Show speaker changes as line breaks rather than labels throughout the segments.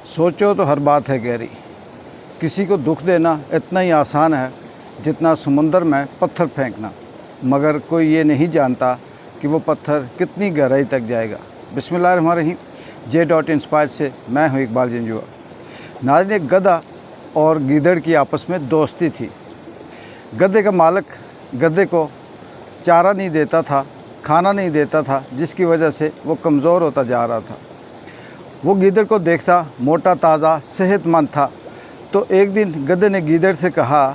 सोचो तो हर बात है गहरी। किसी को दुख देना इतना ही आसान है जितना समुंदर में पत्थर फेंकना, मगर कोई ये नहीं जानता कि वो पत्थर कितनी गहराई तक जाएगा। बिस्मिल्लाहिर्रहमानिर्रहीम। J.Inspired से मैं हूँ इकबाल जंजुआ। नाज़रीन, एक गधा और गीदड़ की आपस में दोस्ती थी। गधे का मालिक गधे को चारा नहीं देता था, खाना नहीं देता था, जिसकी वजह से वो कमज़ोर होता जा रहा था। वो गीदड़ को देखता मोटा ताज़ा सेहतमंद था। तो एक दिन गधे ने गीदड़ से कहा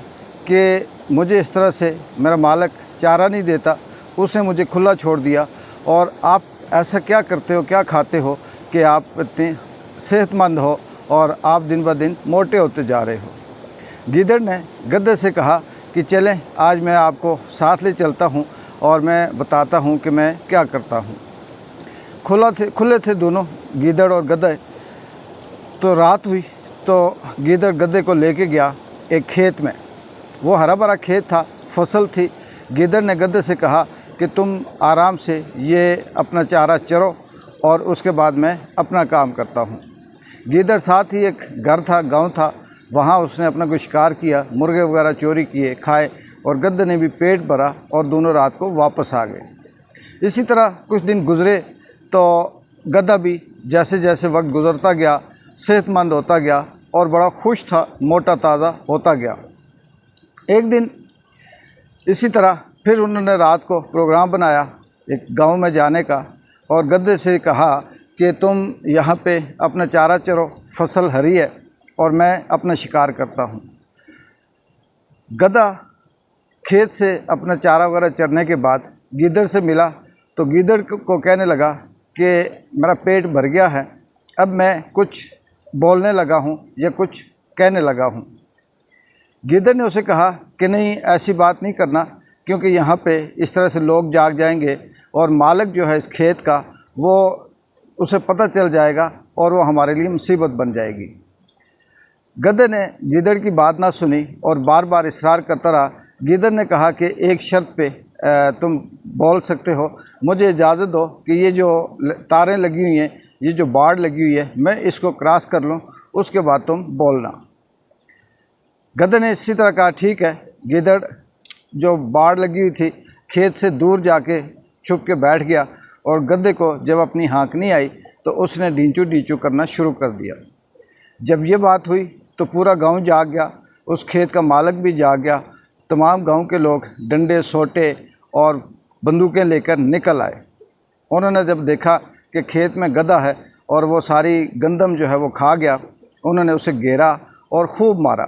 कि मुझे इस तरह से मेरा मालिक चारा नहीं देता, उसने मुझे खुला छोड़ दिया, और आप ऐसा क्या करते हो, क्या खाते हो कि आप इतने सेहतमंद हो और आप दिन ब दिन मोटे होते जा रहे हो। गीदड़ ने गधे से कहा कि चलें, आज मैं आपको साथ ले चलता हूँ और मैं बताता हूँ कि मैं क्या करता हूँ। खुले थे दोनों, गीदड़ और गधे। तो रात हुई तो गीदड़ गधे को लेके गया एक खेत में। वो हरा भरा खेत था, फसल थी। गीदड़ ने गधे से कहा कि तुम आराम से ये अपना चारा चरो और उसके बाद मैं अपना काम करता हूँ। गीदड़ साथ ही एक घर था, गांव था, वहाँ उसने अपना कोई शिकार किया, मुर्गे वगैरह चोरी किए, खाए, और गधे ने भी पेट भरा और दोनों रात को वापस आ गए। इसी तरह कुछ दिन गुजरे तो गधा भी जैसे जैसे वक्त गुजरता गया सेहतमंद होता गया और बड़ा खुश था, मोटा ताज़ा होता गया। एक दिन इसी तरह फिर उन्होंने रात को प्रोग्राम बनाया एक गांव में जाने का, और गधे से कहा कि तुम यहाँ पे अपना चारा चरो, फसल हरी है और मैं अपना शिकार करता हूँ। गधा खेत से अपना चारा वगैरह चरने के बाद गीदड़ से मिला तो गीदड़ को कहने लगा कि मेरा पेट भर गया है, अब मैं कुछ बोलने लगा हूँ या कुछ कहने लगा हूँ। गीदड़ ने उसे कहा कि नहीं, ऐसी बात नहीं करना, क्योंकि यहाँ पे इस तरह से लोग जाग जाएंगे और मालिक जो है इस खेत का, वो उसे पता चल जाएगा और वो हमारे लिए मुसीबत बन जाएगी। गधे ने गीदड़ की बात ना सुनी और बार बार इसरार करता रहा। गीदड़ ने कहा कि एक शर्त पे तुम बोल सकते हो, मुझे इजाज़त दो कि ये जो तारें लगी हुई हैं, ये जो बाड़ लगी हुई है, मैं इसको क्रॉस कर लूँ, उसके बाद तुम बोलना। गधे ने इसी तरह कहा ठीक है। गीदड़ जो बाड़ लगी हुई थी खेत से दूर जाके छुप के बैठ गया, और गधे को जब अपनी हाँकनी आई तो उसने डींचू डींचू करना शुरू कर दिया। जब ये बात हुई तो पूरा गांव जाग गया, उस खेत का मालिक भी जाग गया। तमाम गांव के लोग डंडे सोटे और बंदूकें लेकर निकल आए। उन्होंने जब देखा कि खेत में गधा है और वो सारी गंदम जो है वो खा गया, उन्होंने उसे घेरा और खूब मारा,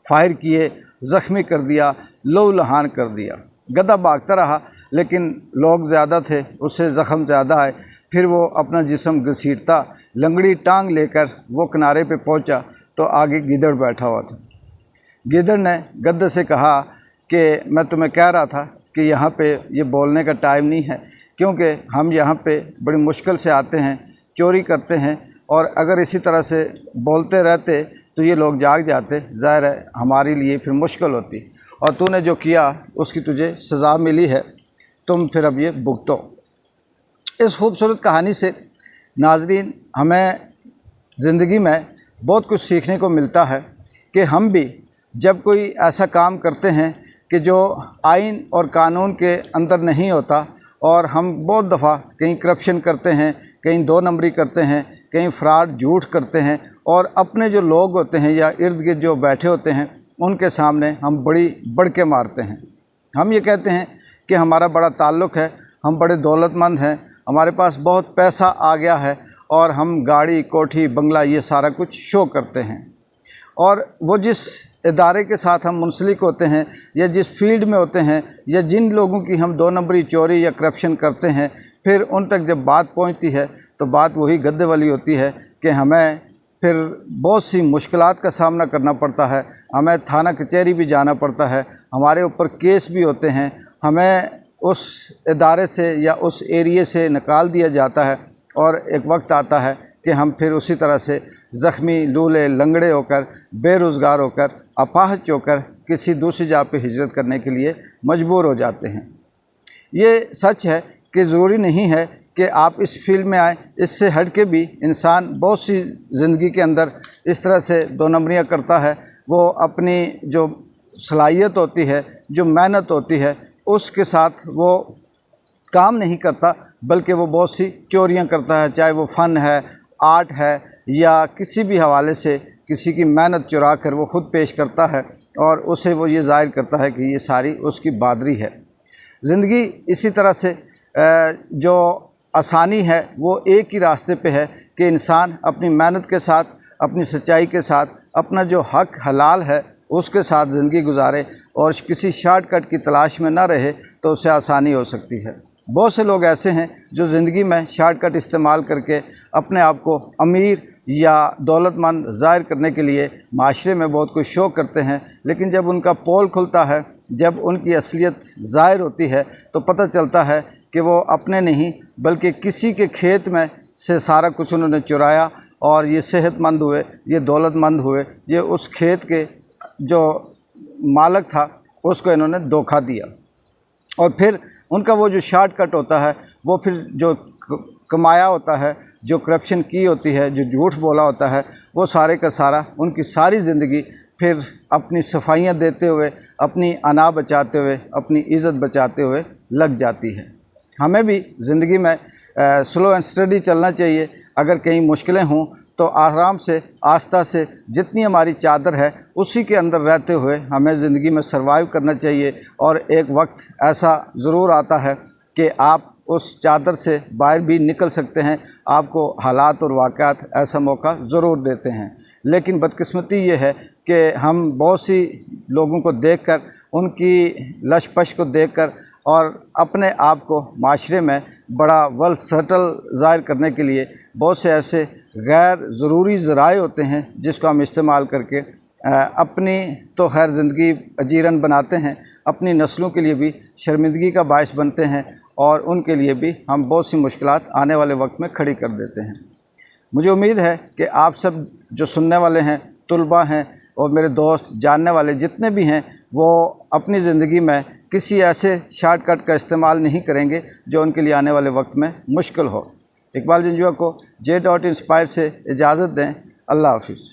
फायर किए, ज़ख्मी कर दिया, लहूलुहान कर दिया। गधा भागता रहा, लेकिन लोग ज़्यादा थे, उससे ज़ख्म ज़्यादा आए। फिर वो अपना जिस्म घसीटता लंगड़ी टांग लेकर वो किनारे पे पहुंचा तो आगे गीदड़ बैठा हुआ था। गीदड़ ने गधे से कहा कि मैं तुम्हें कह रहा था कि यहाँ पे ये बोलने का टाइम नहीं है, क्योंकि हम यहाँ पे बड़ी मुश्किल से आते हैं, चोरी करते हैं, और अगर इसी तरह से बोलते रहते तो ये लोग जाग जाते, ज़ाहिर है हमारे लिए फिर मुश्किल होती, और तूने जो किया उसकी तुझे सज़ा मिली है, तुम फिर अब ये भुगतो। इस खूबसूरत कहानी से नाज़रीन हमें ज़िंदगी में बहुत कुछ सीखने को मिलता है कि हम भी जब कोई ऐसा काम करते हैं कि जो आइन और कानून के अंदर नहीं होता, और हम बहुत दफ़ा कहीं करप्शन करते हैं, कहीं दो नंबरी करते हैं, कहीं फ्रॉड झूठ करते हैं, और अपने जो लोग होते हैं या इर्द गिर्द जो बैठे होते हैं उनके सामने हम बड़ी बढ़ के मारते हैं। हम ये कहते हैं कि हमारा बड़ा ताल्लुक़ है, हम बड़े दौलतमंद हैं, हमारे पास बहुत पैसा आ गया है, और हम गाड़ी कोठी बंगला ये सारा कुछ शो करते हैं। और वो जिस इदारे के साथ हम मुंसलिक होते हैं या जिस फील्ड में होते हैं या जिन लोगों की हम दो नंबरी चोरी या करप्शन करते हैं, फिर उन तक जब बात पहुंचती है तो बात वही गद्दे वाली होती है कि हमें फिर बहुत सी मुश्किलात का सामना करना पड़ता है, हमें थाना कचहरी भी जाना पड़ता है, हमारे ऊपर केस भी होते हैं, हमें उस इदारे से या उस एरिए से निकाल दिया जाता है, और एक वक्त आता है कि हम फिर उसी तरह से ज़ख्मी, लूले, लंगड़े होकर, बेरोज़गार होकर, अपाहज होकर किसी दूसरी जगह पे हिजरत करने के लिए मजबूर हो जाते हैं। ये सच है कि ज़रूरी नहीं है कि आप इस फील्ड में आए। इससे हट के भी इंसान बहुत सी ज़िंदगी के अंदर इस तरह से दो नंबरियाँ करता है। वो अपनी जो सलाहियत होती है, जो मेहनत होती है, उसके साथ वो काम नहीं करता, बल्कि वो बहुत सी चोरियां करता है, चाहे वो फ़न है, आर्ट है, या किसी भी हवाले से किसी की मेहनत चुरा कर वो ख़ुद पेश करता है और उसे वो ये ज़ाहिर करता है कि ये सारी उसकी बहादुरी है। ज़िंदगी इसी तरह से जो आसानी है वो एक ही रास्ते पे है कि इंसान अपनी मेहनत के साथ, अपनी सच्चाई के साथ, अपना जो हक हलाल है उसके साथ ज़िंदगी गुजारे और किसी शॉर्टकट की तलाश में ना रहे, तो उससे आसानी हो सकती है। बहुत से लोग ऐसे हैं जो ज़िंदगी में शॉर्टकट इस्तेमाल करके अपने आप को अमीर या दौलतमंद ज़ाहिर करने के लिए माशरे में बहुत कुछ शो करते हैं, लेकिन जब उनका पोल खुलता है, जब उनकी असलियत ज़ाहिर होती है, तो पता चलता है कि वो अपने नहीं बल्कि किसी के खेत में से सारा कुछ उन्होंने चुराया और ये सेहतमंद हुए, ये दौलतमंद हुए, ये उस खेत के जो मालिक था उसको इन्होंने धोखा दिया। और फिर उनका वो जो शॉर्टकट होता है, वो फिर जो कमाया होता है, जो करप्शन की होती है, जो झूठ बोला होता है, वो सारे का सारा उनकी सारी ज़िंदगी फिर अपनी सफाइयाँ देते हुए, अपनी अना बचाते हुए, अपनी इज़्ज़त बचाते हुए लग जाती है। हमें भी ज़िंदगी में स्लो एंड स्टडी चलना चाहिए। अगर कहीं मुश्किलें हों तो आराम से, आस्था से, जितनी हमारी चादर है उसी के अंदर रहते हुए हमें ज़िंदगी में सर्वाइव करना चाहिए। और एक वक्त ऐसा ज़रूर आता है कि आप उस चादर से बाहर भी निकल सकते हैं। आपको हालात और वाक़यात ऐसा मौका ज़रूर देते हैं, लेकिन बदकिस्मती ये है कि हम बहुत सी लोगों को देखकर, उनकी लश-पश को देखकर और अपने आप को माशरे में बड़ा वेल सेटल ज़ाहिर करने के लिए बहुत से ऐसे गैर ज़रूरी ज़राए होते हैं जिसको हम इस्तेमाल करके अपनी तो खैर ज़िंदगी अजीरन बनाते हैं, अपनी नस्लों के लिए भी शर्मिंदगी का बायस बनते हैं और उनके लिए भी हम बहुत सी मुश्किलात आने वाले वक्त में खड़ी कर देते हैं। मुझे उम्मीद है कि आप सब जो सुनने वाले हैं, तुलबा हैं और मेरे दोस्त, जानने वाले जितने भी हैं, वो अपनी ज़िंदगी में किसी ऐसे शॉर्टकट का इस्तेमाल नहीं करेंगे जो उनके लिए आने वाले वक्त में मुश्किल हो। इकबाल जंजुआ को J.Inspire से इजाज़त दें। अल्लाह हाफ़िज़।